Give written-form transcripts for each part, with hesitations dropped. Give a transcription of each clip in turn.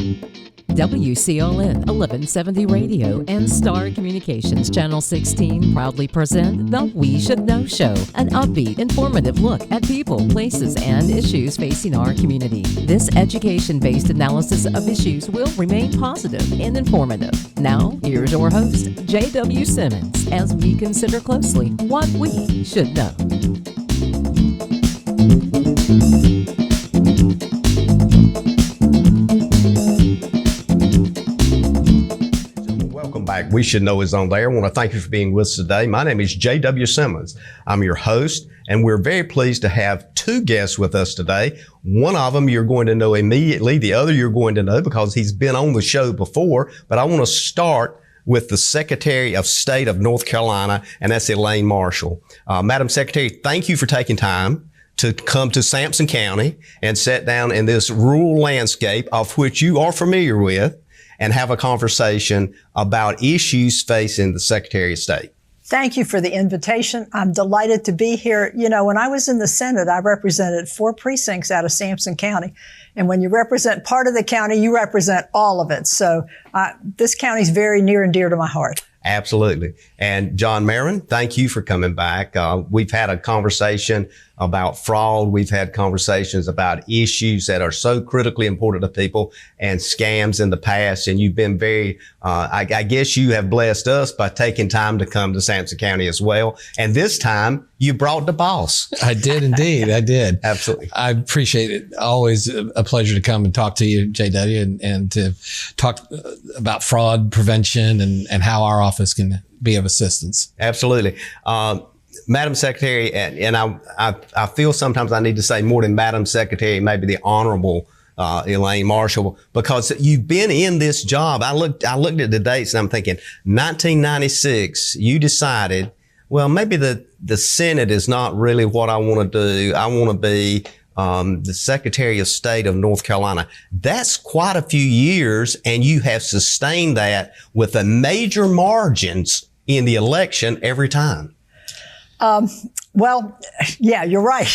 WCLN 1170 Radio and Star Communications Channel 16 proudly present the We Should Know Show, an upbeat, informative look at people, places, and issues facing our community. This education-based analysis of issues will remain positive and informative. Now, here's your host, J.W. Simmons, as we consider closely what we should know. We Should Know is on there. I want to thank you for being with us today. My name is J.W. Simmons. I'm your host, and we're very pleased to have two guests with us today. One of them you're going to know immediately. The other you're going to know because he's been on the show before. But I want to start with the Secretary of State of North Carolina, and that's Elaine Marshall. Madam Secretary, thank you for taking time to come to Sampson County and sit down in this rural landscape of which you are familiar with, and have a conversation about issues facing the Secretary of State. Thank you for the invitation. I'm delighted to be here. You know, when I was in the Senate, I represented 4 precincts out of Sampson County. And when you represent part of the county, you represent all of it. So this county is very near and dear to my heart. Absolutely. And John Maron, thank you for coming back. We've had a conversation about fraud. We've had conversations about issues that are so critically important to people and scams in the past. And you've been very, I guess you have blessed us by taking time to come to Sampson County as well. And this time you brought the boss. I did indeed. I did. Absolutely. I appreciate it. Always a pleasure to come and talk to you, JW, and to talk about fraud prevention and how our office can be of assistance. Absolutely. Madam Secretary, and I feel sometimes I need to say more than Madam Secretary, maybe the Honorable Elaine Marshall, because you've been in this job. I looked at the dates and I'm thinking 1996, you decided, well, maybe the Senate is not really what I want to do. I want to be the Secretary of State of North Carolina. That's quite a few years, and you have sustained that with a major margins in the election every time. Well, yeah, you're right.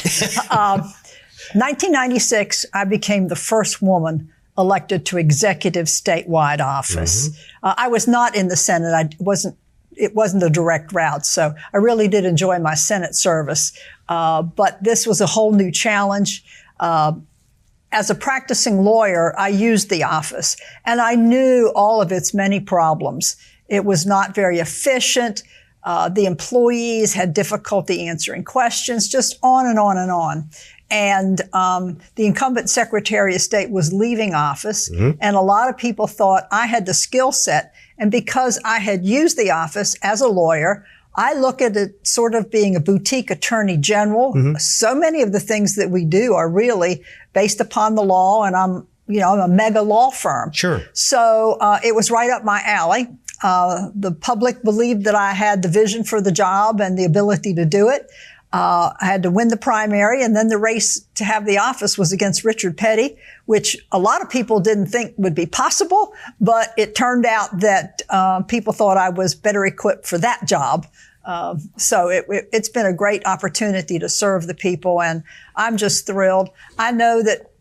1996, I became the first woman elected to executive statewide office. Mm-hmm. I was not in the Senate. It wasn't a direct route. So I really did enjoy my Senate service. But this was a whole new challenge. As a practicing lawyer, I used the office and I knew all of its many problems. It was not very efficient. The employees had difficulty answering questions, just on and on and on. And the incumbent Secretary of State was leaving office, mm-hmm. and a lot of people thought I had the skill set. And because I had used the office as a lawyer, I look at it sort of being a boutique attorney general. Mm-hmm. So many of the things that we do are really based upon the law, and I'm a mega law firm. Sure. So it was right up my alley. The public believed that I had the vision for the job and the ability to do it. I had to win the primary, and then the race to have the office was against Richard Petty, which a lot of people didn't think would be possible, but it turned out that people thought I was better equipped for that job. So it's been a great opportunity to serve the people, and I'm just thrilled. I know that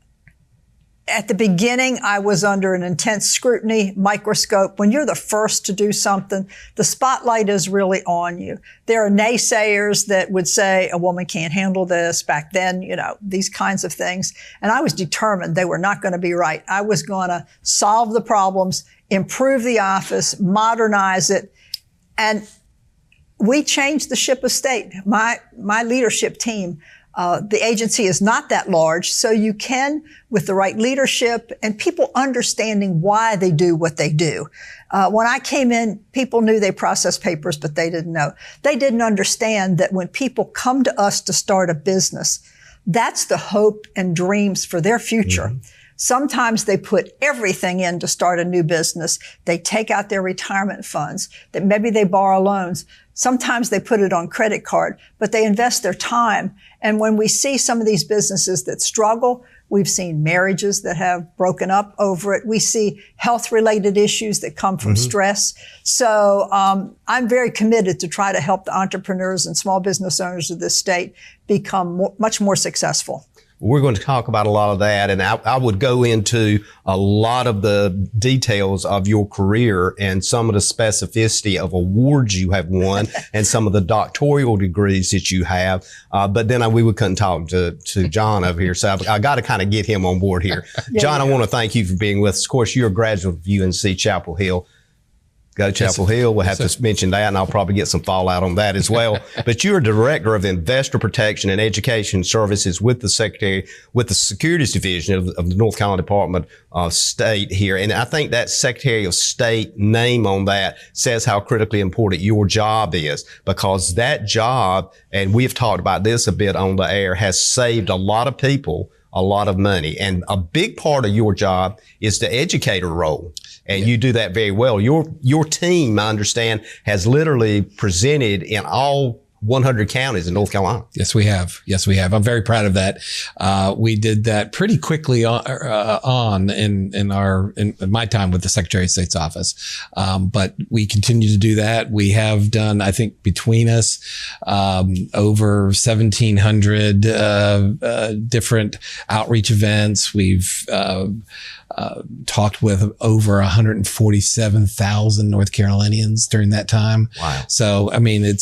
at the beginning, I was under an intense scrutiny, microscope. When you're the first to do something, the spotlight is really on you. There are naysayers that would say a woman can't handle this. Back then, these kinds of things. And I was determined they were not going to be right. I was going to solve the problems, improve the office, modernize it. And we changed the ship of state. My leadership team. The agency is not that large, so you can, with the right leadership and people understanding why they do what they do. When I came in, people knew they processed papers, but they didn't know. They didn't understand that when people come to us to start a business, that's the hope and dreams for their future. Mm-hmm. Sometimes they put everything in to start a new business. They take out their retirement funds, that maybe they borrow loans. Sometimes they put it on credit card, but they invest their time. And when we see some of these businesses that struggle, we've seen marriages that have broken up over it. We see health-related issues that come from stress. So I'm very committed to try to help the entrepreneurs and small business owners of this state become much more successful. We're going to talk about a lot of that, and I would go into a lot of the details of your career and some of the specificity of awards you have won and some of the doctoral degrees that you have. But then we couldn't talk to John over here, so I got to kind of get him on board here. John, I want to thank you for being with us. Of course, you're a graduate of UNC Chapel Hill. Go to Chapel Hill. We'll have to mention that, and I'll probably get some fallout on that as well. But you're Director of Investor Protection and Education Services with the Securities Division of the North Carolina Department of State here. And I think that Secretary of State name on that says how critically important your job is, because that job, and we've talked about this a bit on the air, has saved a lot of people a lot of money. And a big part of your job is the educator role. And you do that very well. Your team, I understand, has literally presented in all 100 counties in North Carolina. Yes, we have. I'm very proud of that. We did that pretty quickly on in my time with the Secretary of State's office. But we continue to do that. We have done, I think, between us, over 1,700 different outreach events. We've talked with over 147,000 North Carolinians during that time. Wow. So, I mean, it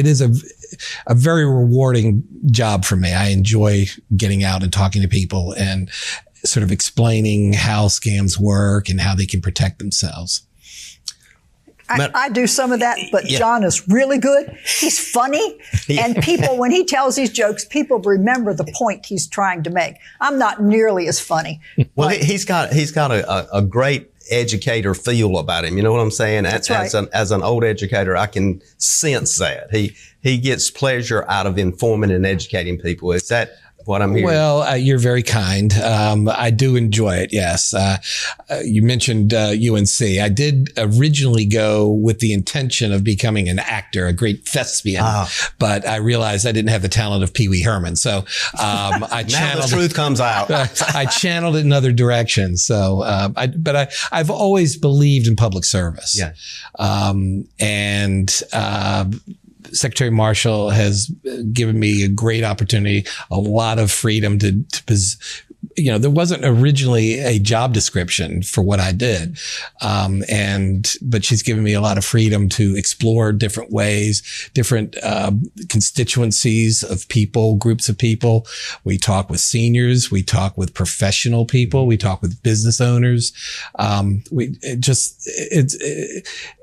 is a very rewarding job for me. I enjoy getting out and talking to people and sort of explaining how scams work and how they can protect themselves. I do some of that, but John is really good. He's funny. And people, when he tells these jokes, people remember the point he's trying to make. I'm not nearly as funny. Well, he's got a great educator feel about him. You know what I'm saying? That's right. As an old educator, I can sense that. He gets pleasure out of informing and educating people. Is that what I'm hearing? Well, you're very kind. I do enjoy it. Yes. You mentioned UNC. I did originally go with the intention of becoming an actor, a great thespian, but I realized I didn't have the talent of Pee Wee Herman. So I channeled. Now the truth comes out. I channeled it in other directions. So, I've always believed in public service. Yeah. Secretary Marshall has given me a great opportunity, a lot of freedom to there wasn't originally a job description for what I did. But she's given me a lot of freedom to explore different ways, different constituencies of people, groups of people. We talk with seniors. We talk with professional people. We talk with business owners.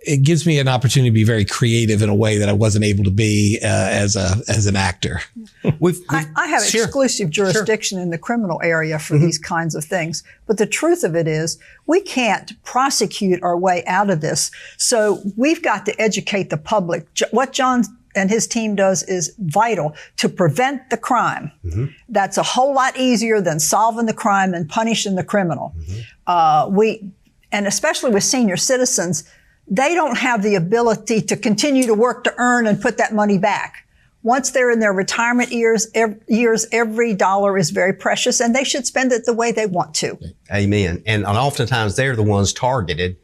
It gives me an opportunity to be very creative in a way that I wasn't able to be as an actor. I have exclusive jurisdiction in the criminal area for these kinds of things. But the truth of it is, we can't prosecute our way out of this. So we've got to educate the public. What John and his team does is vital to prevent the crime. That's a whole lot easier than solving the crime and punishing the criminal. And especially with senior citizens, they don't have the ability to continue to work to earn and put that money back. Once they're in their retirement years, every dollar is very precious, and they should spend it the way they want to. Amen. And oftentimes they're the ones targeted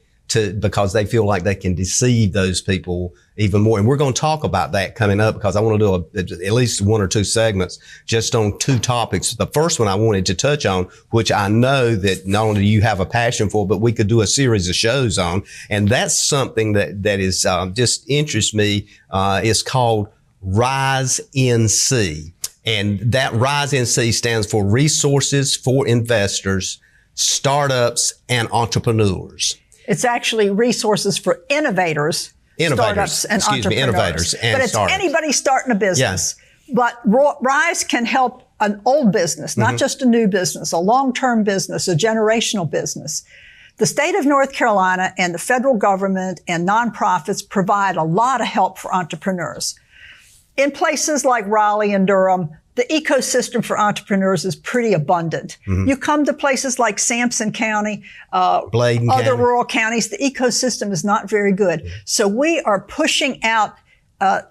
because they feel like they can deceive those people even more. And we're going to talk about that coming up, because I want to do at least one or two segments just on two topics. The first one I wanted to touch on, which I know that not only do you have a passion for, but we could do a series of shows on. And that's something that is just interests me. It's called Rise NC. And that Rise NC stands for Resources for Investors, Startups, and Entrepreneurs. It's actually resources for innovators, startups, and entrepreneurs. But it's anybody starting a business. Yeah. But Rise can help an old business, not just a new business, a long-term business, a generational business. The state of North Carolina and the federal government and nonprofits provide a lot of help for entrepreneurs. In places like Raleigh and Durham, the ecosystem for entrepreneurs is pretty abundant. You come to places like Sampson County, Bladen other County. Rural counties, the ecosystem is not very good. So we are pushing out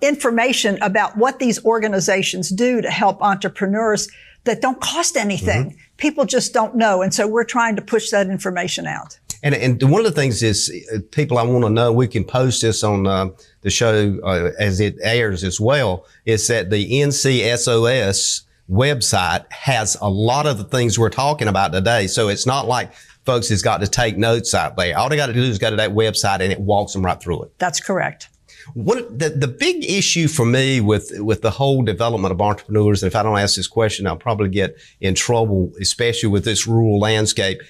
information about what these organizations do to help entrepreneurs that don't cost anything. People just don't know. And so we're trying to push that information out. And one of the things is, people I want to know, we can post this on the show as it airs as well, is that the NCSOS website has a lot of the things we're talking about today. So it's not like folks has got to take notes out there. All they got to do is go to that website and it walks them right through it. That's correct. The big issue for me with the whole development of entrepreneurs, and if I don't ask this question, I'll probably get in trouble, especially with this rural landscape.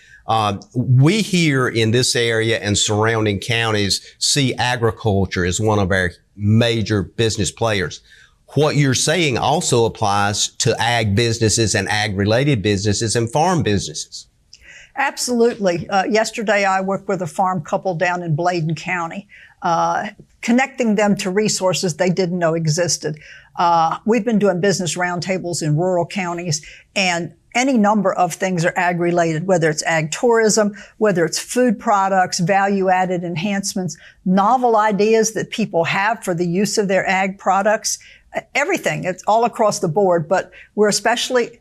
We here in this area and surrounding counties see agriculture as one of our major business players. What you're saying also applies to ag businesses and ag-related businesses and farm businesses. Absolutely. Yesterday, I worked with a farm couple down in Bladen County, connecting them to resources they didn't know existed. We've been doing business roundtables in rural counties, and any number of things are ag-related, whether it's ag tourism, whether it's food products, value-added enhancements, novel ideas that people have for the use of their ag products, everything. It's all across the board, but we're especially...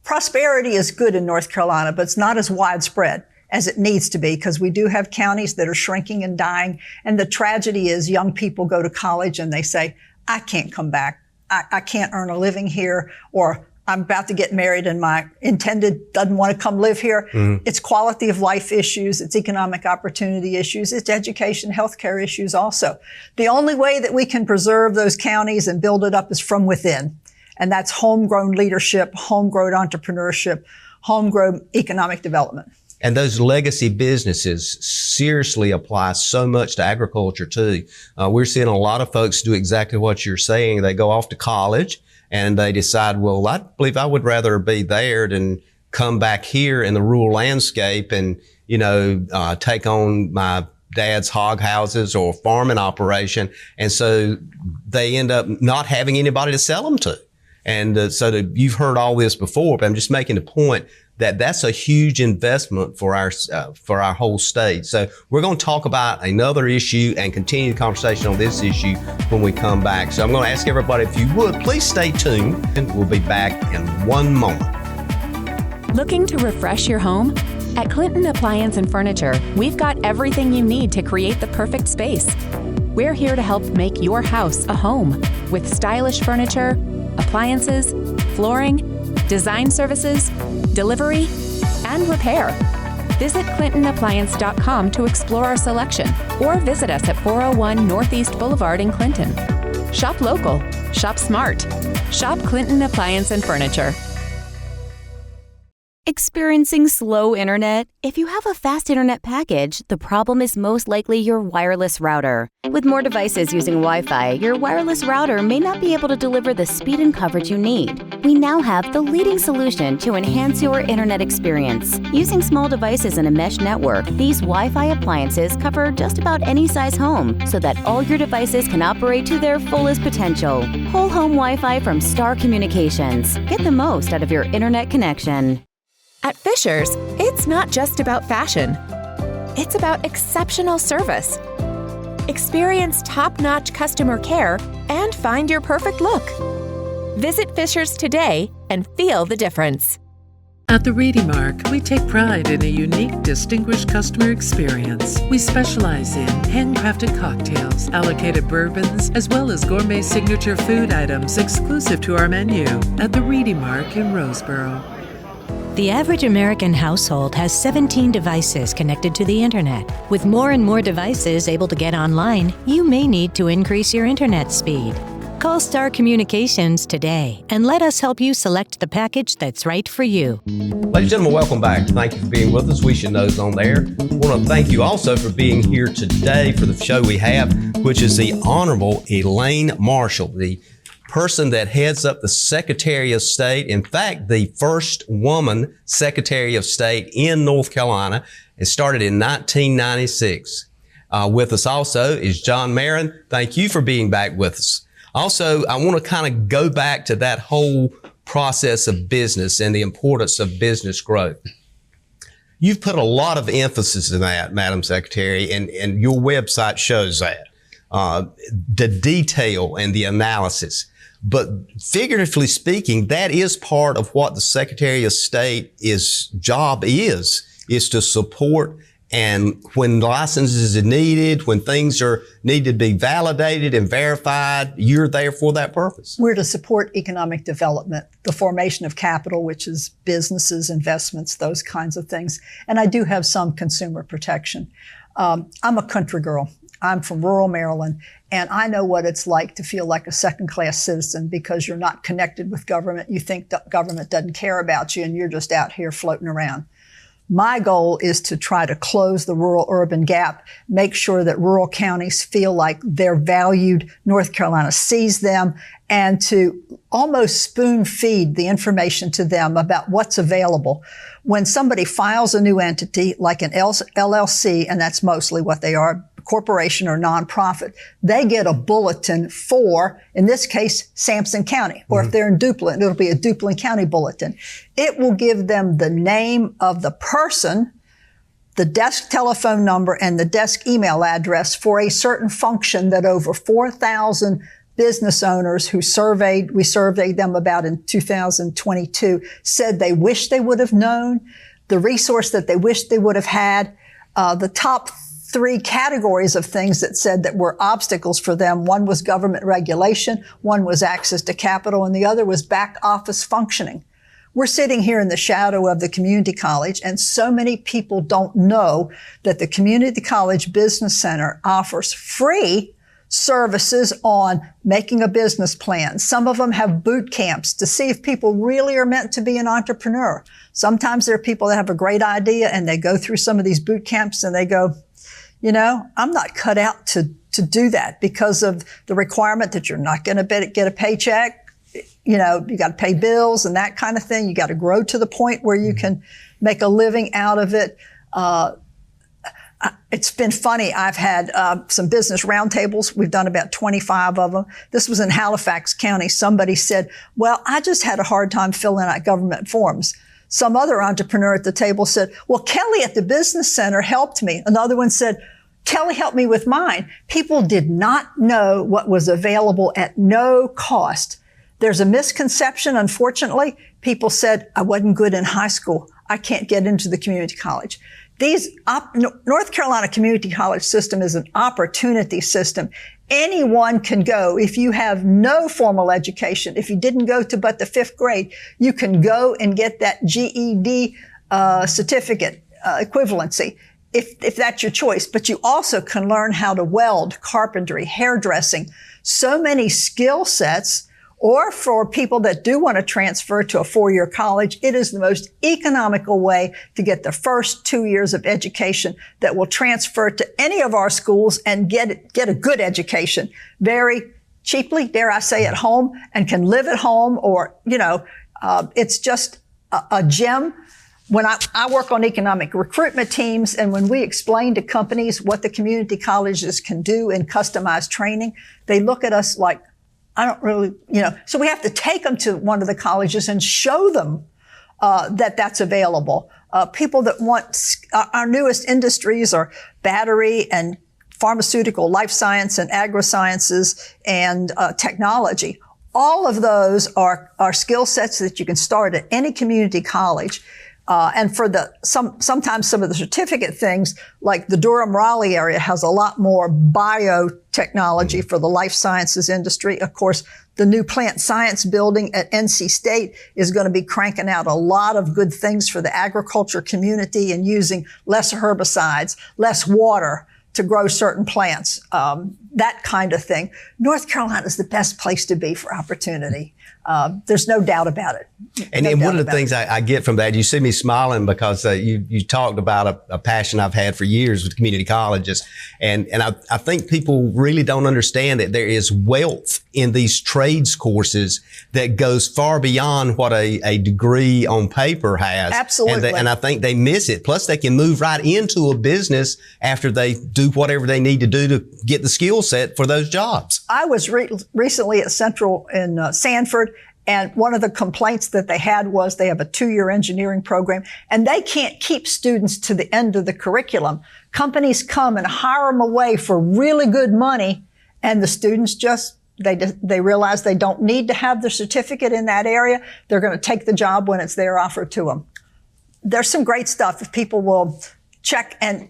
Prosperity is good in North Carolina, but it's not as widespread as it needs to be, because we do have counties that are shrinking and dying. And the tragedy is young people go to college and they say, I can't come back. I can't earn a living here, or I'm about to get married and my intended doesn't want to come live here. Mm-hmm. It's quality of life issues. It's economic opportunity issues. It's education, healthcare issues also. The only way that we can preserve those counties and build it up is from within. And that's homegrown leadership, homegrown entrepreneurship, homegrown economic development. And those legacy businesses seriously apply so much to agriculture too. We're seeing a lot of folks do exactly what you're saying. They go off to college and they decide, well, I believe I would rather be there than come back here in the rural landscape and, take on my dad's hog houses or farming operation. And so they end up not having anybody to sell them to. And you've heard all this before, but I'm just making the point that that's a huge investment for our whole state. So we're going to talk about another issue and continue the conversation on this issue when we come back. So I'm going to ask everybody, if you would, please stay tuned, and we'll be back in one moment. Looking to refresh your home? At Clinton Appliance and Furniture, we've got everything you need to create the perfect space. We're here to help make your house a home with stylish furniture, appliances, flooring, design services, delivery, and repair. Visit ClintonAppliance.com to explore our selection, or visit us at 401 Northeast Boulevard in Clinton. Shop local. Shop smart. Shop Clinton Appliance and Furniture. Experiencing slow internet? If you have a fast internet package, the problem is most likely your wireless router. With more devices using Wi-Fi, your wireless router may not be able to deliver the speed and coverage you need. We now have the leading solution to enhance your internet experience. Using small devices in a mesh network, these Wi-Fi appliances cover just about any size home, so that all your devices can operate to their fullest potential. Whole home Wi-Fi from Star Communications. Get the most out of your internet connection. At Fisher's, it's not just about fashion. It's about exceptional service. Experience top-notch customer care and find your perfect look. Visit Fisher's today and feel the difference. At the Reedy Mark, we take pride in a unique, distinguished customer experience. We specialize in handcrafted cocktails, allocated bourbons, as well as gourmet signature food items exclusive to our menu at the Reedy Mark in Roseboro. The average American household has 17 devices connected to the internet. With more and more devices able to get online, you may need to increase your internet speed. Call Star Communications today and let us help you select the package that's right for you. Ladies and gentlemen, welcome back. Thank you for being with us. We Should Know's on there. I want to thank you also for being here today for the show we have, which is the Honorable Elaine Marshall, the person that heads up the Secretary of State. In fact, the first woman Secretary of State in North Carolina. It started in 1996. With us also is John Maron. Thank you for being back with us. Also, I want to kind of go back to that whole process of business and the importance of business growth. You've put a lot of emphasis in that, Madam Secretary, and your website shows that. The detail and the analysis. But figuratively speaking, that is part of what the Secretary of State job is to support And when licenses are needed, when things are needed to be validated and verified, you're there for that purpose. We're to support economic development, the formation of capital, which is businesses, investments, those kinds of things. And I do have some consumer protection. I'm a country girl. I'm from rural Maryland, and I know what it's like to feel like a second-class citizen because you're not connected with government. You think the government doesn't care about you, and you're just out here floating around. My goal is to try to close the rural-urban gap, make sure that rural counties feel like they're valued, North Carolina sees them, and to almost spoon-feed the information to them about what's available. When somebody files a new entity, like an LLC, and that's mostly what they are, corporation or nonprofit, they get a bulletin for, in this case, Sampson County. Or if they're in Duplin, it'll be a Duplin County bulletin. It will give them the name of the person, the desk telephone number, and the desk email address for a certain function that over 4,000 business owners who we surveyed them about in 2022, said they wish they would have known, the resource that they wish they would have had, the top 3 categories of things that said that were obstacles for them. One was government regulation, one was access to capital, and the other was back office functioning. We're sitting here in the shadow of the community college, and so many people don't know that the Community College Business Center offers free services on making a business plan. Some of them have boot camps to see if people really are meant to be an entrepreneur. Sometimes there are people that have a great idea and they go through some of these boot camps and they go, you know, I'm not cut out to do that because of the requirement that you're not going to get a paycheck. You know, you got to pay bills and that kind of thing. You got to grow to the point where you can make a living out of it. It's been funny. I've had some business roundtables. We've done about 25 of them. This was in Halifax County. Somebody said, well, I just had a hard time filling out government forms. Some other entrepreneur at the table said, well, Kelly at the business center helped me. Another one said, Kelly helped me with mine. People did not know what was available at no cost. There's a misconception, unfortunately. People said, I wasn't good in high school. I can't get into the community college. North Carolina Community College system is an opportunity system. Anyone can go. If you have no formal education, if you didn't go to but the 5th grade, you can go and get that GED certificate equivalency, if that's your choice. But you also can learn how to weld, carpentry, hairdressing, so many skill sets. Or for people that do want to transfer to a 4-year college, it is the most economical way to get the first 2 years of education that will transfer to any of our schools and get a good education very cheaply, dare I say, at home, and can live at home. Or, you know, it's just a gem. When I work on economic recruitment teams, and when we explain to companies what the community colleges can do in customized training, they look at us like, I don't really, you know, so we have to take them to one of the colleges and show them that that's available. People that want, our newest industries are battery and pharmaceutical, life science and agri-sciences and technology. All of those are skill sets that you can start at any community college. And for sometimes some of the certificate things, like the Durham-Raleigh area has a lot more biotechnology for the life sciences industry. Of course, the new plant science building at NC State is going to be cranking out a lot of good things for the agriculture community and using less herbicides, less water to grow certain plants, that kind of thing. North Carolina is the best place to be for opportunity. There's no doubt about it. And one of the things I get from that, you see me smiling because you talked about a passion I've had for years with community colleges. And I think people really don't understand that there is wealth in these trades courses that goes far beyond what a degree on paper has. Absolutely. And I think they miss it. Plus, they can move right into a business after they do whatever they need to do to get the skill set for those jobs. I was recently at Central in Sanford, and one of the complaints that they had was they have a 2-year engineering program, and they can't keep students to the end of the curriculum. Companies come and hire them away for really good money, and the students they realize they don't need to have the certificate in that area. They're going to take the job when it's there offered to them. There's some great stuff if people will check, and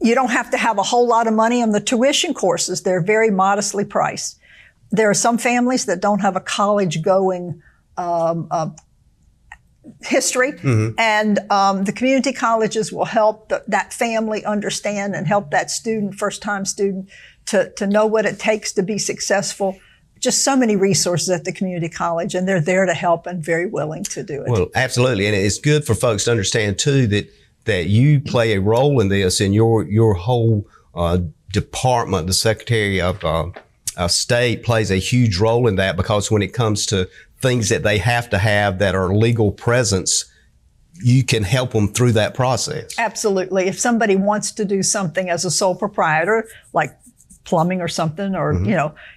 You don't have to have a whole lot of money on the tuition courses. They're very modestly priced. There are some families that don't have a college-going history, and the community colleges will help that family understand and help that student, first-time student, to know what it takes to be successful. Just so many resources at the community college, and they're there to help and very willing to do it. Well, absolutely, and it's good for folks to understand too that you play a role in this, and your whole department, the Secretary of State, plays a huge role in that, because when it comes to things that they have to have that are legal presence, you can help them through that process. Absolutely. If somebody wants to do something as a sole proprietor, like plumbing or something, or,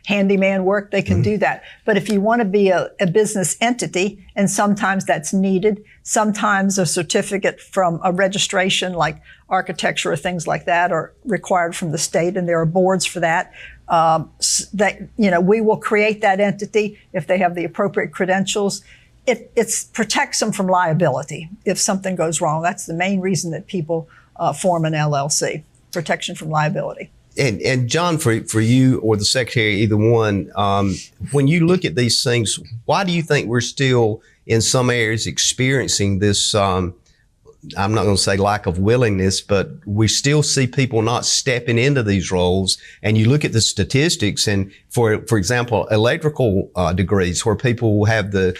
handyman work, they can do that. But if you want to be a business entity, and sometimes that's needed, sometimes a certificate from a registration like architecture or things like that are required from the state, and there are boards for that. We will create that entity if they have the appropriate credentials. It protects them from liability if something goes wrong. That's the main reason that people form an LLC, protection from liability. And John, for you or the Secretary, either one, when you look at these things, why do you think we're still in some areas experiencing this, I'm not going to say lack of willingness, but we still see people not stepping into these roles? And you look at the statistics, and for example, electrical degrees, where people have the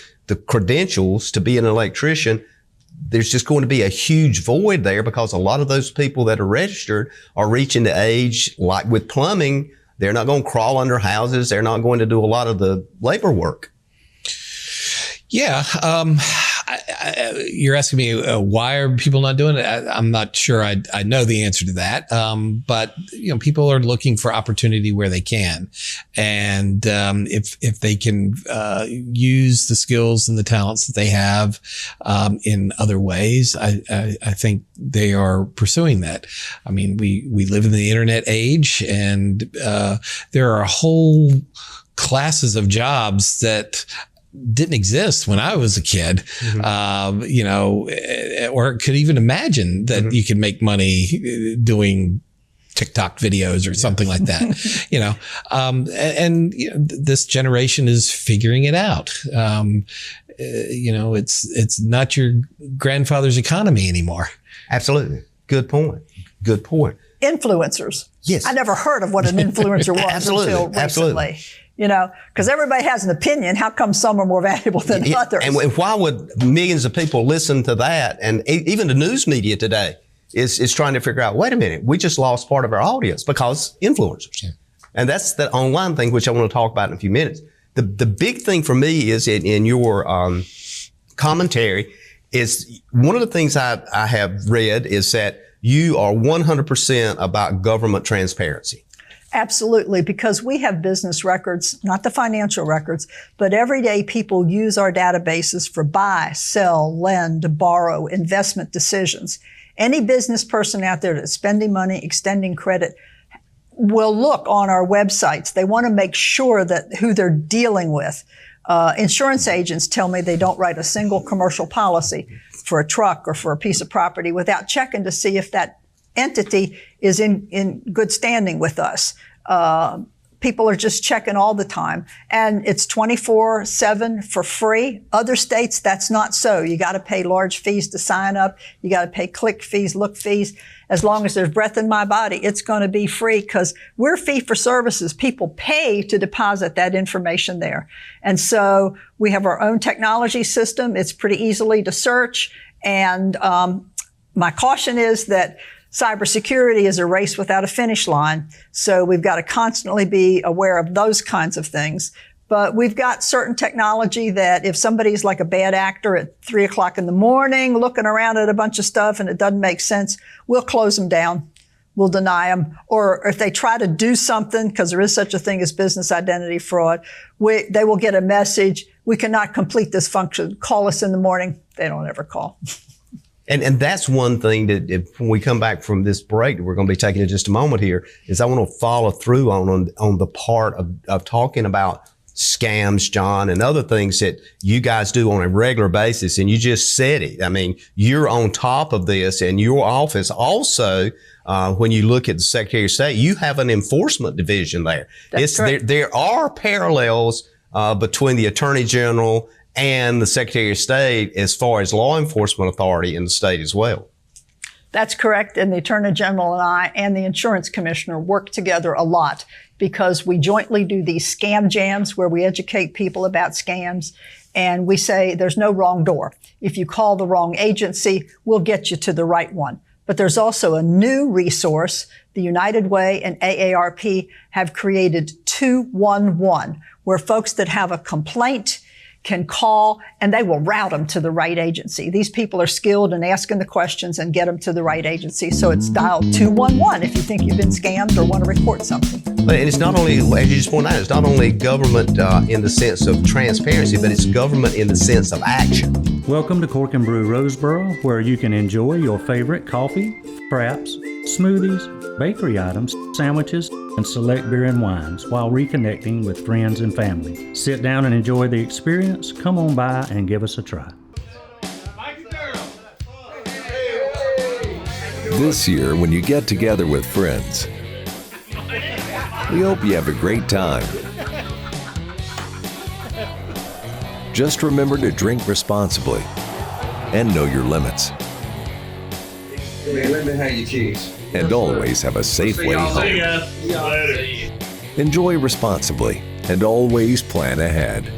credentials to be an electrician, there's just going to be a huge void there, because a lot of those people that are registered are reaching the age, like with plumbing, they're not going to crawl under houses. They're not going to do a lot of the labor work. Yeah. You're asking me why are people not doing it? I'm not sure I know the answer to that. But people are looking for opportunity where they can, and if they can use the skills and the talents that they have in other ways, I think they are pursuing that. I mean, we live in the internet age, and there are whole classes of jobs that didn't exist when I was a kid, or could even imagine that you could make money doing TikTok videos or something like that, and this generation is figuring it out. It's not your grandfather's economy anymore. Absolutely. Good point. Influencers. Yes. I never heard of what an influencer was until recently. Absolutely. Because everybody has an opinion. How come some are more valuable than others? And why would millions of people listen to that? And even the news media today is trying to figure out, wait a minute, we just lost part of our audience because influencers. Yeah. And that's the online thing, which I want to talk about in a few minutes. The big thing for me is in your commentary is one of the things I have read is that you are 100% about government transparency. Absolutely, because we have business records, not the financial records, but every day people use our databases for buy, sell, lend, borrow, investment decisions. Any business person out there that's spending money, extending credit, will look on our websites. They want to make sure that who they're dealing with. Insurance agents tell me they don't write a single commercial policy for a truck or for a piece of property without checking to see if that entity is in good standing with us. People are just checking all the time, and it's 24/7 for free. Other states, that's not so. You got to pay large fees to sign up. You got to pay click fees, look fees. As long as there's breath in my body, it's going to be free because we're fee for services. People pay to deposit that information there. And so we have our own technology system. It's pretty easily to search. And my caution is that cybersecurity is a race without a finish line. So we've got to constantly be aware of those kinds of things. But we've got certain technology that if somebody's like a bad actor at 3 o'clock in the morning, looking around at a bunch of stuff and it doesn't make sense, we'll close them down. We'll deny them. Or if they try to do something, because there is such a thing as business identity fraud, they will get a message, we cannot complete this function. Call us in the morning. They don't ever call. And that's one thing that when we come back from this break that we're going to be taking in just a moment here is I want to follow through on the part of talking about scams, John, and other things that you guys do on a regular basis. And you just said it. I mean, you're on top of this, and your office also when you look at the Secretary of State, you have an enforcement division there. That's correct. There are parallels between the Attorney General and the Secretary of State as far as law enforcement authority in the state as well. That's correct. And the Attorney General and I and the Insurance Commissioner work together a lot because we jointly do these scam jams where we educate people about scams. And we say there's no wrong door. If you call the wrong agency, we'll get you to the right one. But there's also a new resource. The United Way and AARP have created 211, where folks that have a complaint can call and they will route them to the right agency. These people are skilled in asking the questions and get them to the right agency. So it's dialed 211 if you think you've been scammed or want to report something. And it's not only, as you just pointed out, it's not only government in the sense of transparency, but it's government in the sense of action. Welcome to Cork and Brew Roseboro, where you can enjoy your favorite coffee, fraps, smoothies, bakery items, sandwiches, and select beer and wines while reconnecting with friends and family. Sit down and enjoy the experience. Come on by and give us a try. This year, when you get together with friends, we hope you have a great time. Just remember to drink responsibly and know your limits. Man, let me have your keys. And always have a safe way home. Enjoy responsibly and always plan ahead.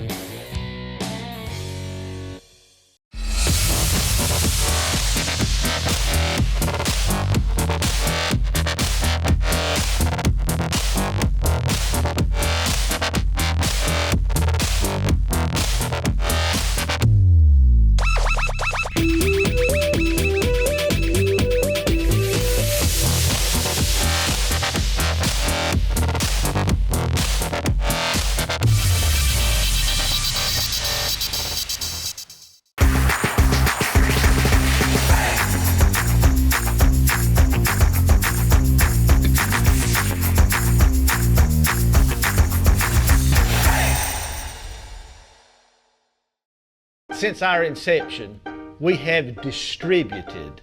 Since our inception, we have distributed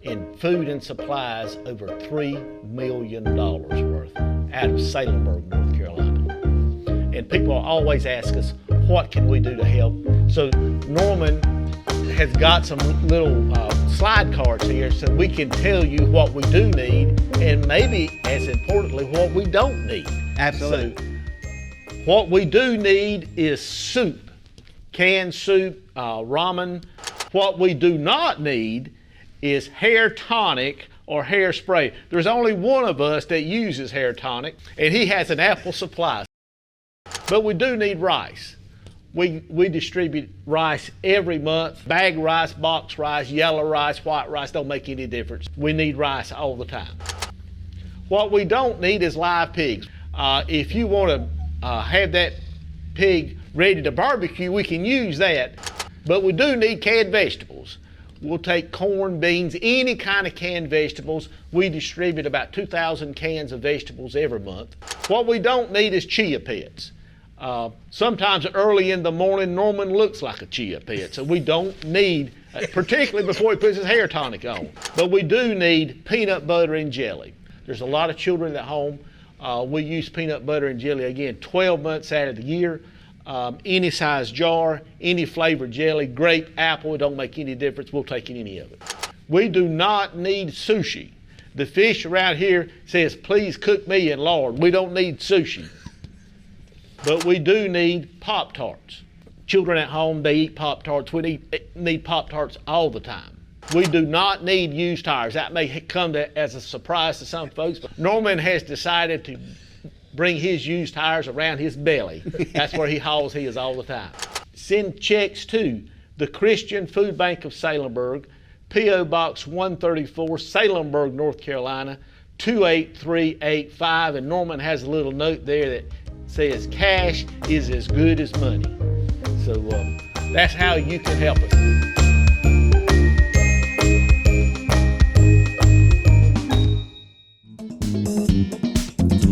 in food and supplies over $3 million worth out of Salemburg, North Carolina. And people always ask us, what can we do to help? So Norman has got some little slide cards here so we can tell you what we do need and maybe, as importantly, what we don't need. Absolutely. So, what we do need is soup. Canned soup, ramen. What we do not need is hair tonic or hairspray. There's only one of us that uses hair tonic, and he has an ample supply. But we do need rice. We distribute rice every month. Bag rice, box rice, yellow rice, white rice, don't make any difference. We need rice all the time. What we don't need is live pigs. If you want to have that pig ready to barbecue, we can use that. But we do need canned vegetables. We'll take corn, beans, any kind of canned vegetables. We distribute about 2,000 cans of vegetables every month. What we don't need is chia pets. Sometimes early in the morning, Norman looks like a chia pet, so we don't need, particularly before he puts his hair tonic on. But we do need peanut butter and jelly. There's a lot of children at home. We use peanut butter and jelly, again, 12 months out of the year. Any size jar, any flavored jelly, grape, apple, it don't make any difference. We'll take any of it. We do not need sushi. The fish around here says, please cook me in lard. We don't need sushi. But we do need Pop-Tarts. Children at home, they eat Pop-Tarts. We need Pop-Tarts all the time. We do not need used tires. That may come as a surprise to some folks, but Norman has decided to bring his used tires around his belly. That's where he hauls his all the time. Send checks to the Christian Food Bank of Salemburg, P.O. Box 134, Salemburg, North Carolina, 28385. And Norman has a little note there that says cash is as good as money. So that's how you can help us.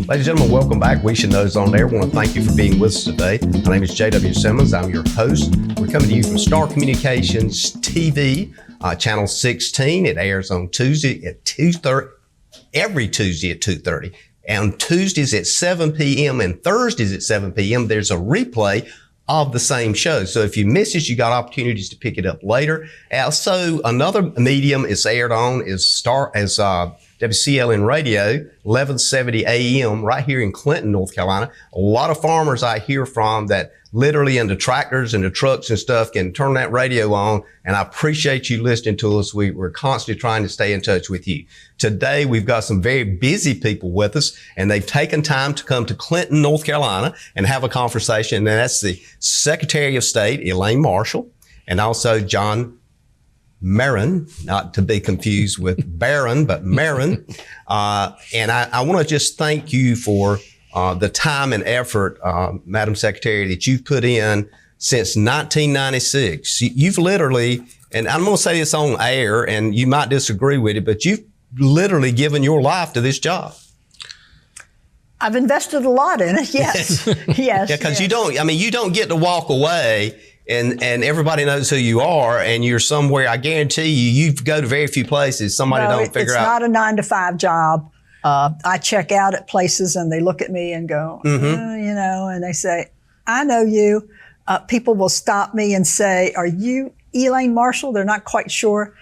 Ladies and gentlemen, welcome back. We Should Know's on there. I want to thank you for being with us today. My name is J.W. Simmons. I'm your host. We're coming to you from Star Communications TV, Channel 16. It airs on Tuesday at 2:30 every Tuesday at 2:30. And on Tuesdays at 7 p.m. and Thursdays at 7 p.m., there's a replay of the same show. So if you miss it, you got opportunities to pick it up later. Also, another medium it's aired on is WCLN Radio, 1170 AM, right here in Clinton, North Carolina. A lot of farmers I hear from that literally into tractors and the trucks and stuff can turn that radio on. And I appreciate you listening to us. We're constantly trying to stay in touch with you. Today, we've got some very busy people with us, and they've taken time to come to Clinton, North Carolina and have a conversation. And that's the Secretary of State, Elaine Marshall, and also John Maron, not to be confused with Barron, but Maron. And I want to just thank you for the time and effort, Madam Secretary, that you've put in since 1996. You've literally, and I'm going to say this on air, and you might disagree with it, but you've literally given your life to this job. I've invested a lot in it, yes. Yes. Yeah, because you don't get to walk away and everybody knows who you are, and you're somewhere. I guarantee you go to very few places. Somebody don't figure out. It's not a 9-to-5 job. I check out at places and they look at me and go, and they say, I know you. People will stop me and say, are you Elaine Marshall? They're not quite sure.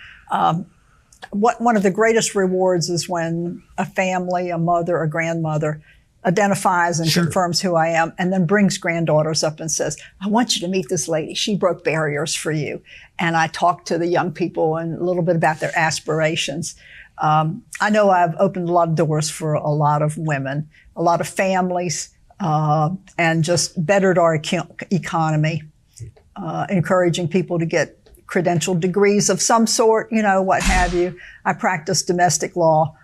One of the greatest rewards is when a family, a mother, a grandmother identifies and confirms who I am, and then brings granddaughters up and says, I want you to meet this lady. She broke barriers for you. And I talk to the young people and a little bit about their aspirations. I know I've opened a lot of doors for a lot of women, a lot of families, and just bettered our economy, encouraging people to get credentialed degrees of some sort, what have you. I practiced domestic law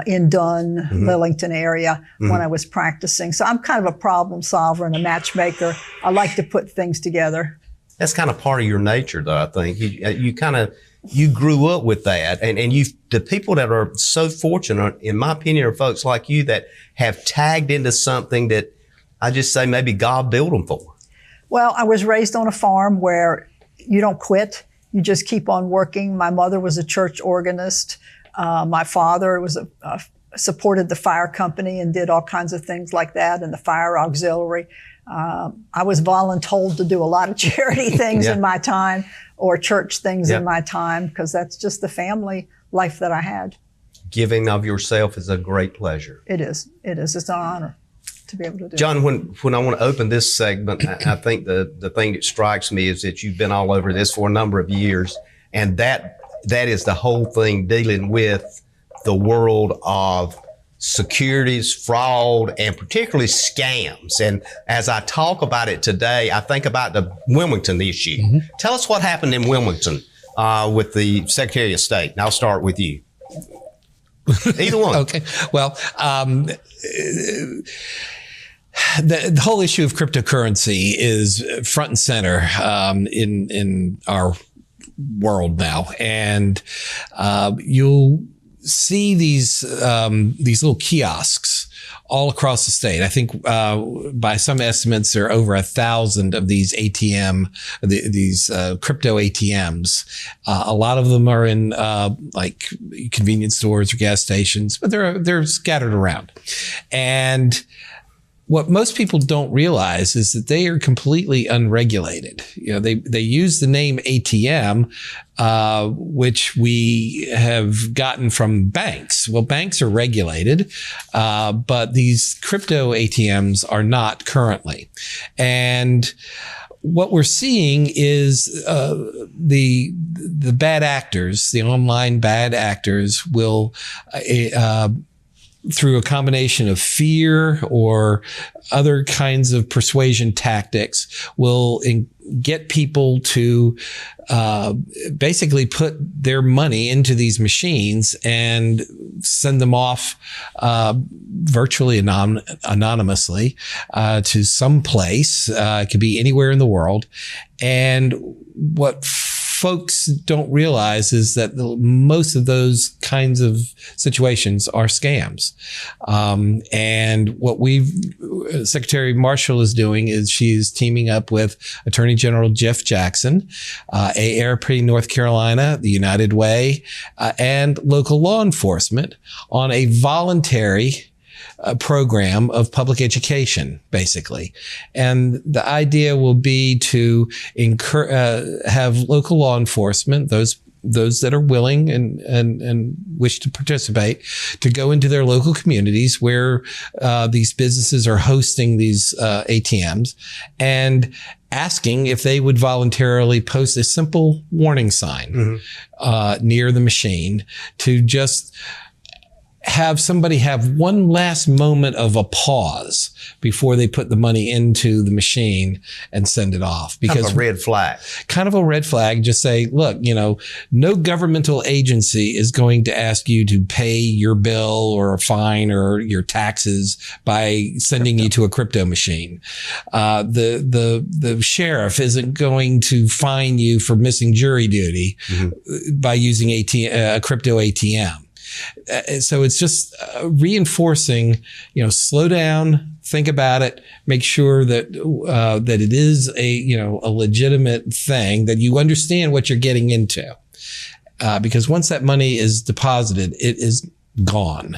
in Dunn, Lillington area when I was practicing. So I'm kind of a problem solver and a matchmaker. I like to put things together. That's kind of part of your nature, though, I think. You grew up with that. And the people that are so fortunate, in my opinion, are folks like you that have tagged into something that I just say maybe God built them for. Well, I was raised on a farm where you don't quit. You just keep on working. My mother was a church organist. My father was supported the fire company and did all kinds of things like that, and the fire auxiliary. I was voluntold to do a lot of charity things in my time, or church things in my time, because that's just the family life that I had. Giving of yourself is a great pleasure. It is. It's an honor to be able to do. John, when I want to open this segment, I think the thing that strikes me is that you've been all over this for a number of years, and that is the whole thing, dealing with the world of securities, fraud, and particularly scams. And as I talk about it today, I think about the Wilmington issue. Tell us what happened in Wilmington with the Secretary of State. And I'll start with you. Either one. Okay. Well, the whole issue of cryptocurrency is front and center in our world now, and you'll see these little kiosks all across the state. I think by some estimates, there are over 1,000 of these these crypto ATMs. A lot of them are in like convenience stores or gas stations, but they're scattered around. And what most people don't realize is that they are completely unregulated. They use the name ATM, which we have gotten from banks. Well, banks are regulated, but these crypto ATMs are not currently. And what we're seeing is the bad actors, the online bad actors, will through a combination of fear or other kinds of persuasion tactics, will get people to basically put their money into these machines and send them off virtually anonymously to some place. It could be anywhere in the world. And what folks don't realize is that most of those kinds of situations are scams. And what Secretary Marshall is doing is she's teaming up with Attorney General Jeff Jackson, AARP North Carolina, the United Way, and local law enforcement on a voluntary program of public education, basically. And the idea will be to have local law enforcement, those that are willing and wish to participate, to go into their local communities where these businesses are hosting these ATMs and asking if they would voluntarily post a simple warning sign near the machine to just have somebody have one last moment of a pause before they put the money into the machine and send it off. Because kind of a red flag. Kind of a red flag. Just say, look, no governmental agency is going to ask you to pay your bill or a fine or your taxes by sending you to a crypto machine. The sheriff isn't going to fine you for missing jury duty by using a crypto ATM. So it's just reinforcing, slow down, think about it, make sure that that it is a legitimate thing, that you understand what you're getting into, because once that money is deposited, it is gone.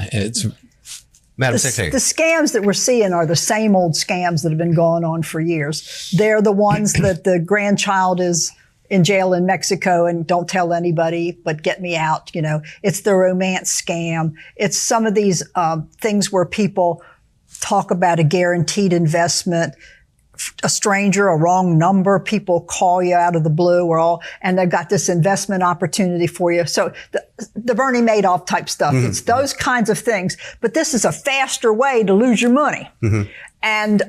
Madam Secretary. The scams that we're seeing are the same old scams that have been going on for years. They're the ones that the grandchild is in jail in Mexico and don't tell anybody, but get me out. It's the romance scam. It's some of these things where people talk about a guaranteed investment, a stranger, a wrong number, people call you out of the blue and they've got this investment opportunity for you. So the Bernie Madoff type stuff, it's those kinds of things. But this is a faster way to lose your money. And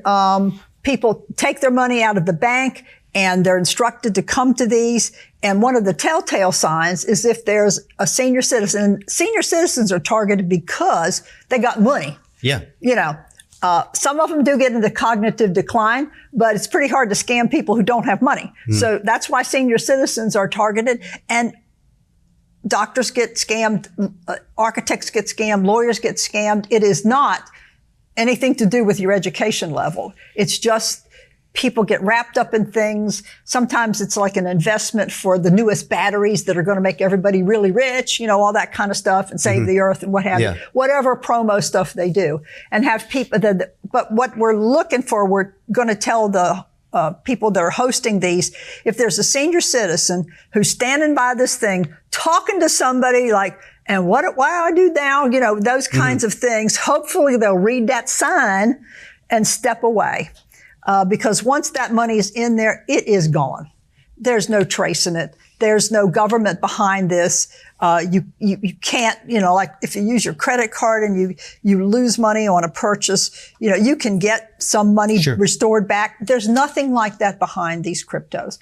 people take their money out of the bank and they're instructed to come to these. And one of the telltale signs is if there's a senior citizen. Senior citizens are targeted because they got money. Yeah. Some of them do get into cognitive decline, but it's pretty hard to scam people who don't have money. So that's why senior citizens are targeted. And doctors get scammed, architects get scammed, lawyers get scammed. It is not anything to do with your education level. It's just people get wrapped up in things. Sometimes it's like an investment for the newest batteries that are going to make everybody really rich, all that kind of stuff, and save the earth and what have you. Whatever promo stuff they do. And have people but what we're looking for, we're going to tell the people that are hosting these, if there's a senior citizen who's standing by this thing, talking to somebody like, and why do I do now? Those kinds of things. Hopefully they'll read that sign and step away. Because once that money is in there, it is gone. There's no tracing it. There's no government behind this. You can't, like if you use your credit card and you lose money on a purchase, you can get some money restored back. There's nothing like that behind these cryptos.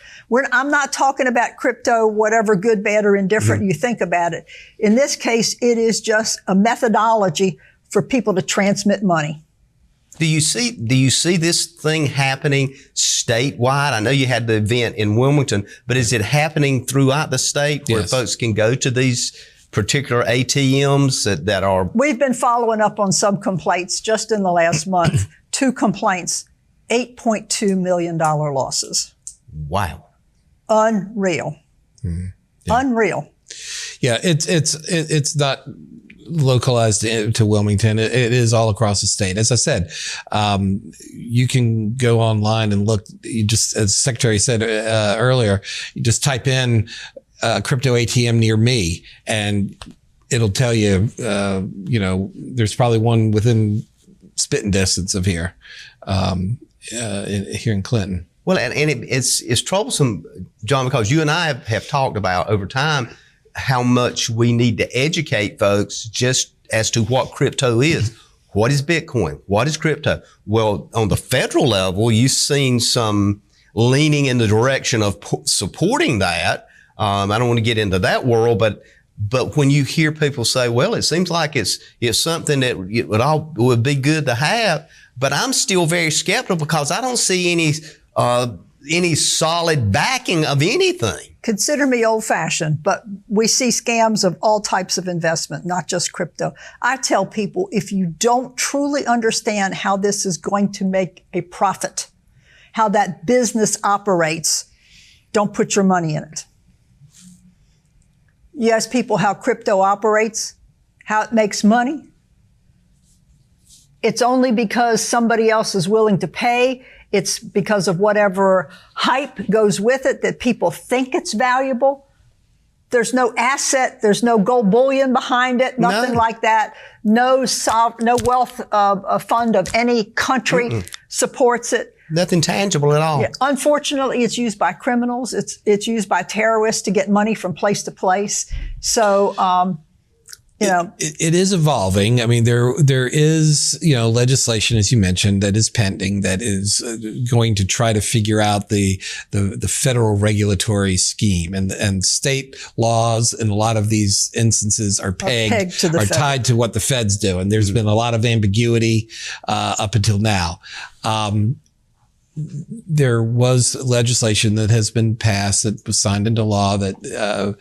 I'm not talking about crypto, whatever good, bad, or indifferent you think about it. In this case, it is just a methodology for people to transmit money. Do you see this thing happening statewide? I know you had the event in Wilmington, but is it happening throughout the state where folks can go to these particular ATMs that are? We've been following up on some complaints just in the last month. 2 complaints, $8.2 million losses. Wow. Unreal. Unreal. Yeah, it's not localized to Wilmington. It is all across the state. As I said, you can go online and look. You just, as the Secretary said earlier, you just type in crypto ATM near me, and it'll tell you. There's probably one within spitting distance of here, here in Clinton. Well, and it's troublesome, John, because you and I have talked about over time how much we need to educate folks just as to what crypto is. What is Bitcoin? What is crypto? Well, on the federal level, you've seen some leaning in the direction of supporting that. I don't want to get into that world, but when you hear people say, well, it seems like it's something that would be good to have, but I'm still very skeptical because I don't see any any solid backing of anything. Consider me old-fashioned, but we see scams of all types of investment, not just crypto. I tell people, if you don't truly understand how this is going to make a profit, how that business operates, don't put your money in it. You ask people how crypto operates, how it makes money. It's only because somebody else is willing to pay. It's because of whatever hype goes with it that people think it's valuable. There's no asset. There's no gold bullion behind it. Nothing like that. No wealth fund of any country supports it. Nothing tangible at all. Yeah. Unfortunately, it's used by criminals. It's used by terrorists to get money from place to place. So, it is evolving. I mean, there is, legislation, as you mentioned, that is pending, that is going to try to figure out the federal regulatory scheme, and state laws in a lot of these instances are tied to what the feds do. And there's been a lot of ambiguity, up until now. There was legislation that has been passed that was signed into law that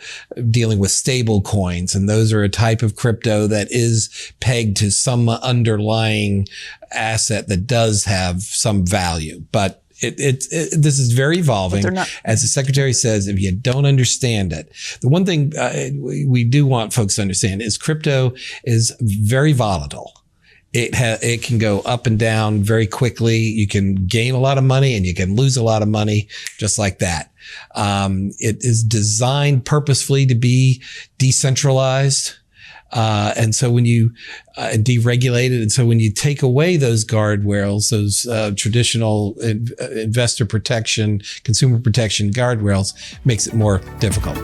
dealing with stable coins, and those are a type of crypto that is pegged to some underlying asset that does have some value. But this is very evolving. As the Secretary says, if you don't understand it, the one thing we do want folks to understand is crypto is very volatile. It can go up and down very quickly. You can gain a lot of money and you can lose a lot of money just like that. It is designed purposefully to be decentralized. And so when you deregulate it, and so when you take away those guardrails, those traditional investor protection, consumer protection guardrails, makes it more difficult.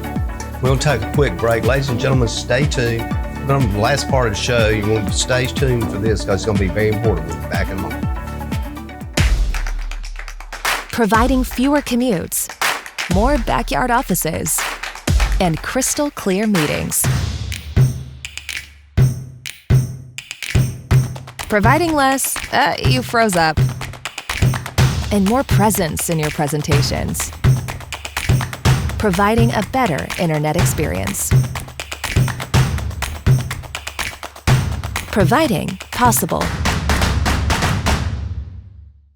We'll take a quick break. Ladies and gentlemen, stay tuned. The last part of the show, you want to stay tuned for this because it's going to be very important. We'll be back in a moment. Providing fewer commutes, more backyard offices, and crystal clear meetings. Providing less, you froze up, and more presence in your presentations. Providing a better internet experience. Providing possible.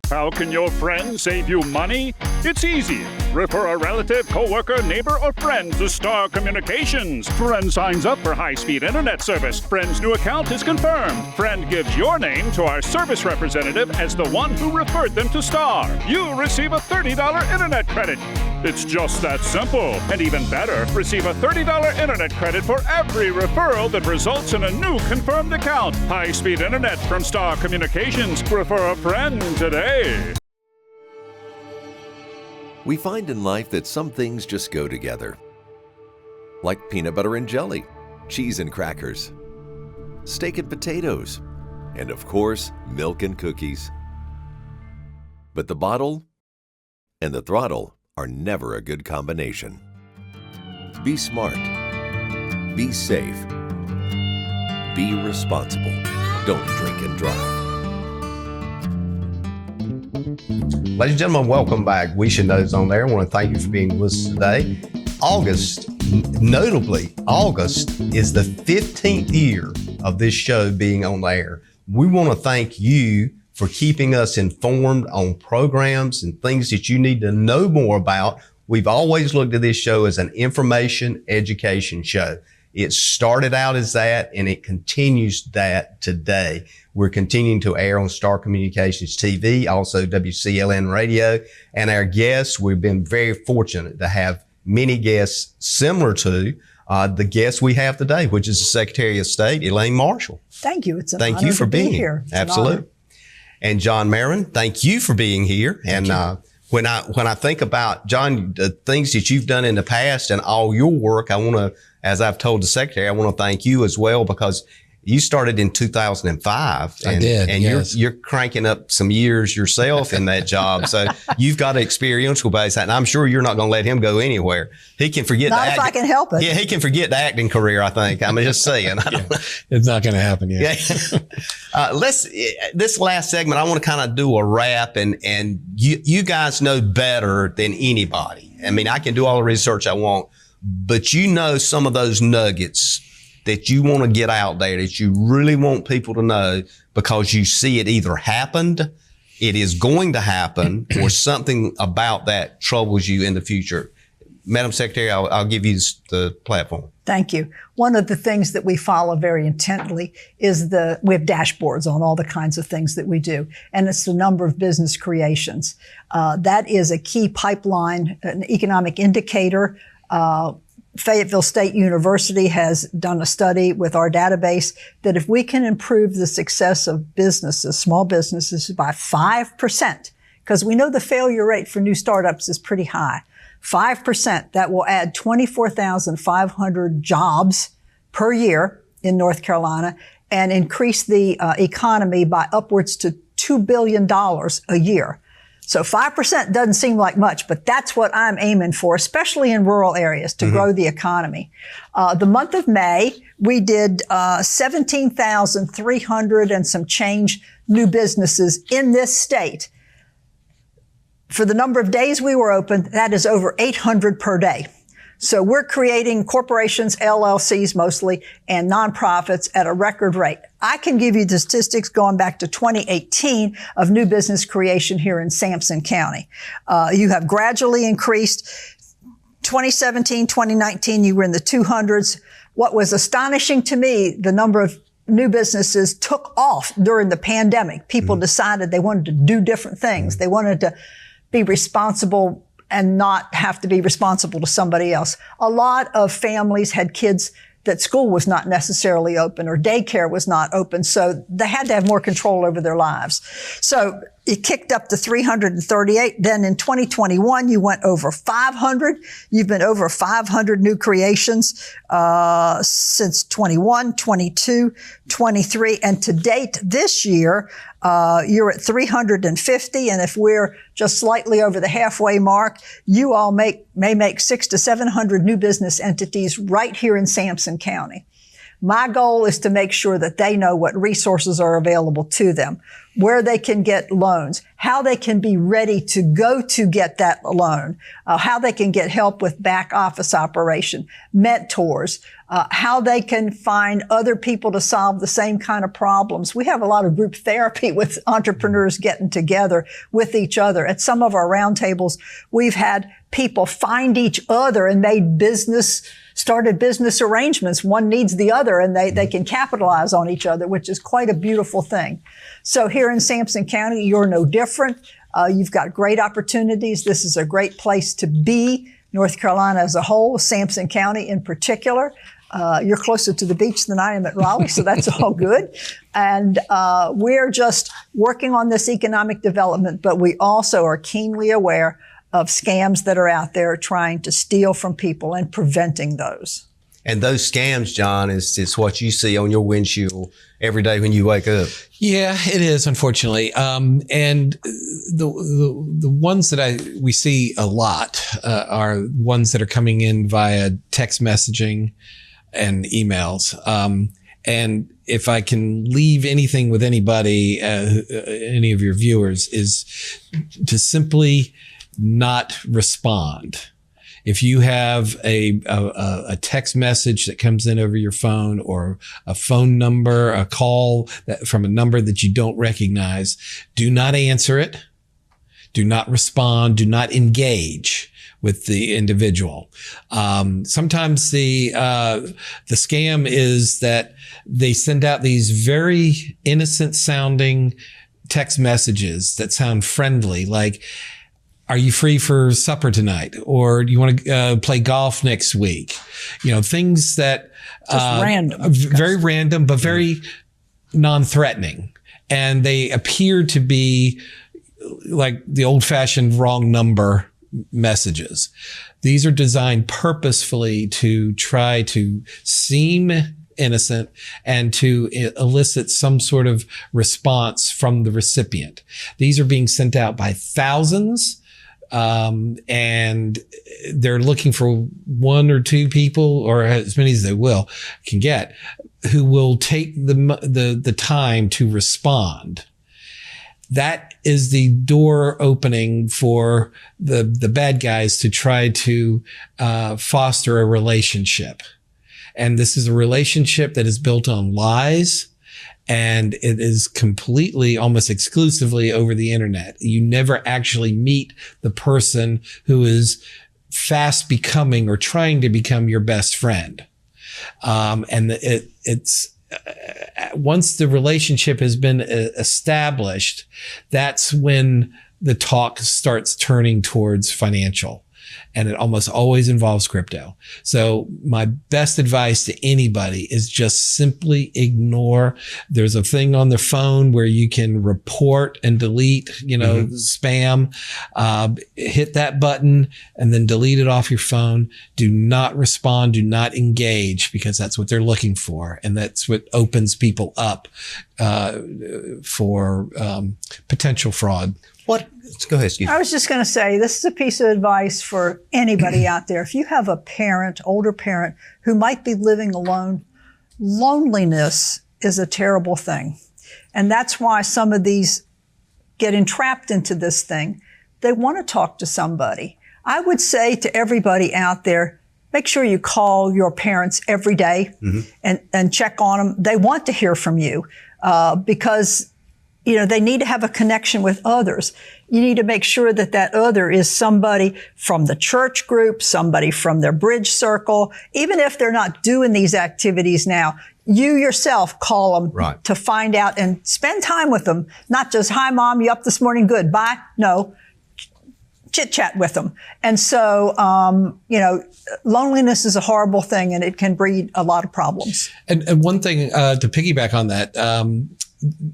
How can your friend save you money? It's easy. Refer a relative, coworker, neighbor, or friend to Star Communications. Friend signs up for high-speed internet service. Friend's new account is confirmed. Friend gives your name to our service representative as the one who referred them to Star. You receive a $30 internet credit. It's just that simple. And even better, receive a $30 internet credit for every referral that results in a new confirmed account. High-speed internet from Star Communications. Refer a friend today. We find in life that some things just go together. Like peanut butter and jelly, cheese and crackers, steak and potatoes, and of course, milk and cookies. But the bottle and the throttle are never a good combination. Be smart. Be safe. Be responsible. Don't drink and drive. Ladies and gentlemen, welcome back. We Should Know's on there. I want to thank you for being with us today. August is the 15th year of this show being on the air. We want to thank you for keeping us informed on programs and things that you need to know more about. We've always looked at this show as an information education show. It started out as that, and it continues that today. We're continuing to air on Star Communications TV, also WCLN Radio. And our guests, we've been very fortunate to have many guests similar to the guest we have today, which is the Secretary of State, Elaine Marshall. Thank you. It's an Thank honor you for to be being here. Absolutely. And John Maron, thank you for being here. And when I think about, John, the things that you've done in the past and all your work, I want to, as I've told the Secretary, I want to thank you as well, because You started in 2005. I did. And yes. you're cranking up some years yourself in that job. So you've got experiential base. And I'm sure you're not going to let him go anywhere. He can forget Not if I can help it. Yeah, he can forget the acting career, I think. I'm just saying. It's not going to happen yet. Yeah. This last segment, I want to kind of do a wrap, and you guys know better than anybody. I mean, I can do all the research I want, but you know some of those nuggets that you want to get out there, that you really want people to know, because you see it either happened, it is going to happen, or something about that troubles you in the future. Madam Secretary, I'll give you the platform. Thank you. One of the things that we follow very intently is we have dashboards on all the kinds of things that we do, and it's the number of business creations. That is a key pipeline, an economic indicator. Fayetteville State University has done a study with our database that if we can improve the success of businesses, small businesses, by 5%, because we know the failure rate for new startups is pretty high, 5%, that will add 24,500 jobs per year in North Carolina and increase the economy by upwards to $2 billion a year. So 5% doesn't seem like much, but that's what I'm aiming for, especially in rural areas, to grow the economy. The month of May, we did 17,300 and some change new businesses in this state. For the number of days we were open, that is over 800 per day. So we're creating corporations, LLCs mostly, and nonprofits at a record rate. I can give you the statistics going back to 2018 of new business creation here in Sampson County. You have gradually increased. 2017, 2019, you were in the 200s. What was astonishing to me, the number of new businesses took off during the pandemic. People decided they wanted to do different things. They wanted to be responsible and not have to be responsible to somebody else. A lot of families had kids that school was not necessarily open or daycare was not open, so they had to have more control over their lives. So it kicked up to 338. Then in 2021, you went over 500. You've been over 500 new creations since 21, 22, 23, and to date this year, you're at 350. And if we're just slightly over the halfway mark, you all may make 600 to 700 new business entities right here in Sampson County. My goal is to make sure that they know what resources are available to them, where they can get loans, how they can be ready to go to get that loan, how they can get help with back office operation, mentors, how they can find other people to solve the same kind of problems. We have a lot of group therapy with entrepreneurs getting together with each other. At some of our roundtables, we've had people find each other and started business arrangements. One needs the other, and they can capitalize on each other, which is quite a beautiful thing. So here in Sampson County, you're no different. You've got great opportunities. This is a great place to be. North Carolina as a whole, Sampson County in particular. You're closer to the beach than I am at Raleigh, so that's all good. And we're just working on this economic development, but we also are keenly aware of scams that are out there trying to steal from people and preventing those. And those scams, John, is what you see on your windshield every day when you wake up. Yeah, it is, unfortunately. And the ones that we see a lot are ones that are coming in via text messaging and emails. And if I can leave anything with anybody, any of your viewers, is to simply not respond. If you have a text message that comes in over your phone, or a phone number, a call from a number that you don't recognize, do not answer it. Do not respond. Do not engage with the individual. Sometimes the scam is that they send out these very innocent sounding text messages that sound friendly, like, are you free for supper tonight? Or do you want to play golf next week? You know, things that just random, very random, but very non-threatening. And they appear to be like the old-fashioned wrong number messages. These are designed purposefully to try to seem innocent and to elicit some sort of response from the recipient. These are being sent out by thousands. And they're looking for one or two people, or as many as they can get, who will take the time to respond. That is the door opening for the bad guys to try to foster a relationship. And this is a relationship that is built on lies. And it is completely, almost exclusively over the internet. You never actually meet the person who is fast becoming or trying to become your best friend. And it's once the relationship has been established, that's when the talk starts turning towards financial. And it almost always involves crypto. So my best advice to anybody is just simply ignore. There's a thing on the phone where you can report and delete, spam. Hit that button and then delete it off your phone. Do not respond. Do not engage, because that's what they're looking for. And that's what opens people up for potential fraud. Go ahead, Steve. I was just going to say, this is a piece of advice for anybody out there. If you have a older parent who might be living alone, loneliness is a terrible thing. And that's why some of these get entrapped into this thing. They want to talk to somebody. I would say to everybody out there, make sure you call your parents every day and check on them. They want to hear from you because they need to have a connection with others. You need to make sure that other is somebody from the church group, somebody from their bridge circle. Even if they're not doing these activities now, you yourself call them to find out and spend time with them. Not just, hi, Mom, you up this morning? Good, bye. No, chit chat with them. And so, loneliness is a horrible thing and it can breed a lot of problems. And one thing to piggyback on that,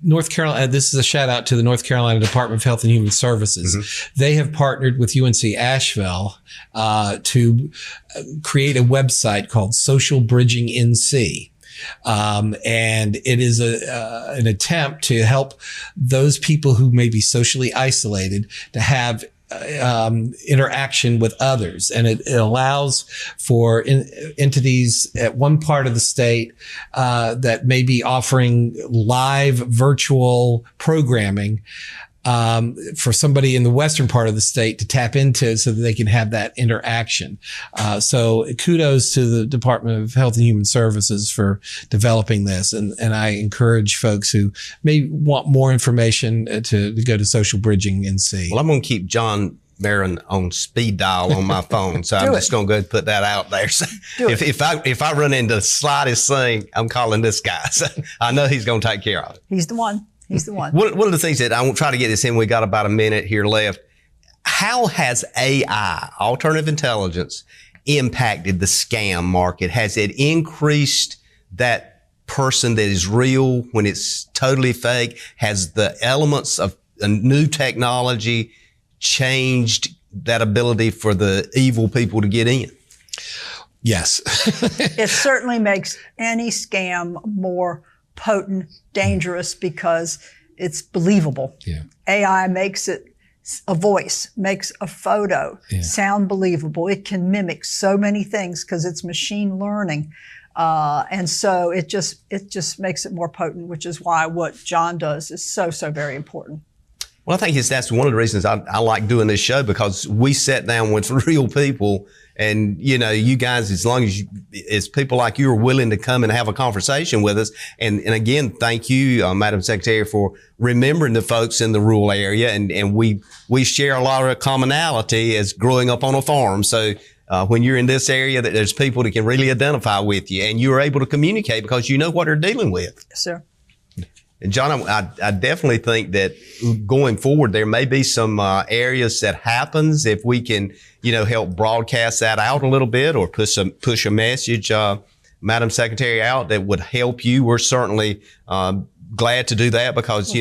North Carolina, this is a shout out to the North Carolina Department of Health and Human Services. They have partnered with UNC Asheville to create a website called Social Bridging NC. And it is an attempt to help those people who may be socially isolated to have interaction with others. And it allows for entities at one part of the state that may be offering live virtual programming for somebody in the western part of the state to tap into so that they can have that interaction. So kudos to the Department of Health and Human Services for developing this. And I encourage folks who may want more information to go to Social Bridging NC. Well, I'm going to keep John Maron on speed dial on my phone. So I'm just going to go ahead and put that out there. So if I run into the slightest thing, I'm calling this guy. So I know he's going to take care of it. He's the one. He's the one. One of the things that I won't try to get this in, we got about a minute here left. How has AI, alternative intelligence, impacted the scam market? Has it increased that person that is real when it's totally fake? Has the elements of a new technology changed that ability for the evil people to get in? Yes. It certainly makes any scam more potent, dangerous, because it's believable. Yeah. AI makes it a voice, makes a photo sound believable. It can mimic so many things because it's machine learning. And so it just makes it more potent, which is why what John does is so very important. Well, I think that's one of the reasons I like doing this show, because we sat down with real people, and you guys, as long as people like you are willing to come and have a conversation with us, and again, thank you, Madam Secretary, for remembering the folks in the rural area, and we share a lot of commonality as growing up on a farm. So when you're in this area, that there's people that can really identify with you, and you're able to communicate because you know what they're dealing with. Yes, sir. And John, I definitely think that going forward, there may be some areas that happens if we can, help broadcast that out a little bit, or push a message, Madam Secretary, out that would help you. We're certainly glad to do that, because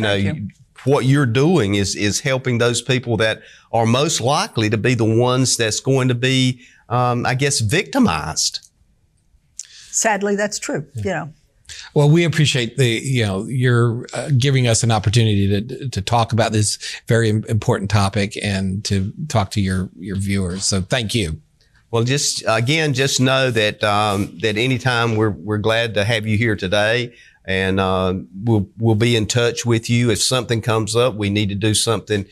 what you're doing is helping those people that are most likely to be the ones that's going to be, victimized. Sadly, that's true. Well, we appreciate you're giving us an opportunity to talk about this very important topic and to talk to your viewers. So thank you. Well, just know that anytime we're glad to have you here today, and we'll be in touch with you if something comes up. We need to do something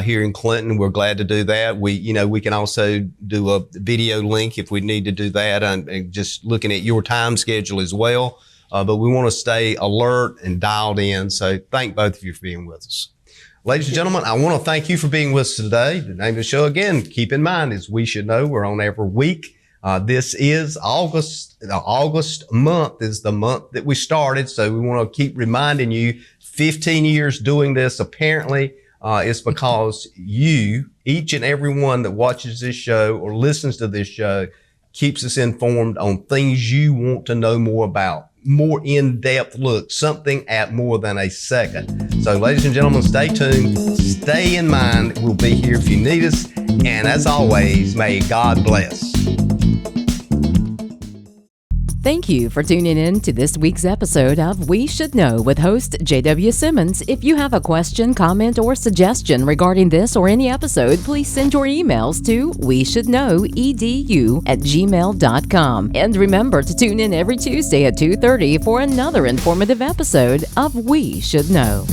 here in Clinton. We're glad to do that. We can also do a video link if we need to do that, and just looking at your time schedule as well. But we want to stay alert and dialed in. So thank both of you for being with us. Ladies and gentlemen, I want to thank you for being with us today. The name of the show, again, keep in mind, is We Should Know. We're on every week. This is August. August month is the month that we started. So we want to keep reminding you, 15 years doing this, apparently, it's because you, each and every one that watches this show or listens to this show, keeps us informed on things you want to know more about. More in-depth look, something at more than a second. So ladies and gentlemen, stay tuned, stay in mind. We'll be here if you need us. And as always, may God bless. Thank you for tuning in to this week's episode of We Should Know with host J.W. Simmons. If you have a question, comment, or suggestion regarding this or any episode, please send your emails to weshouldknowedu@gmail.com. And remember to tune in every Tuesday at 2:30 for another informative episode of We Should Know.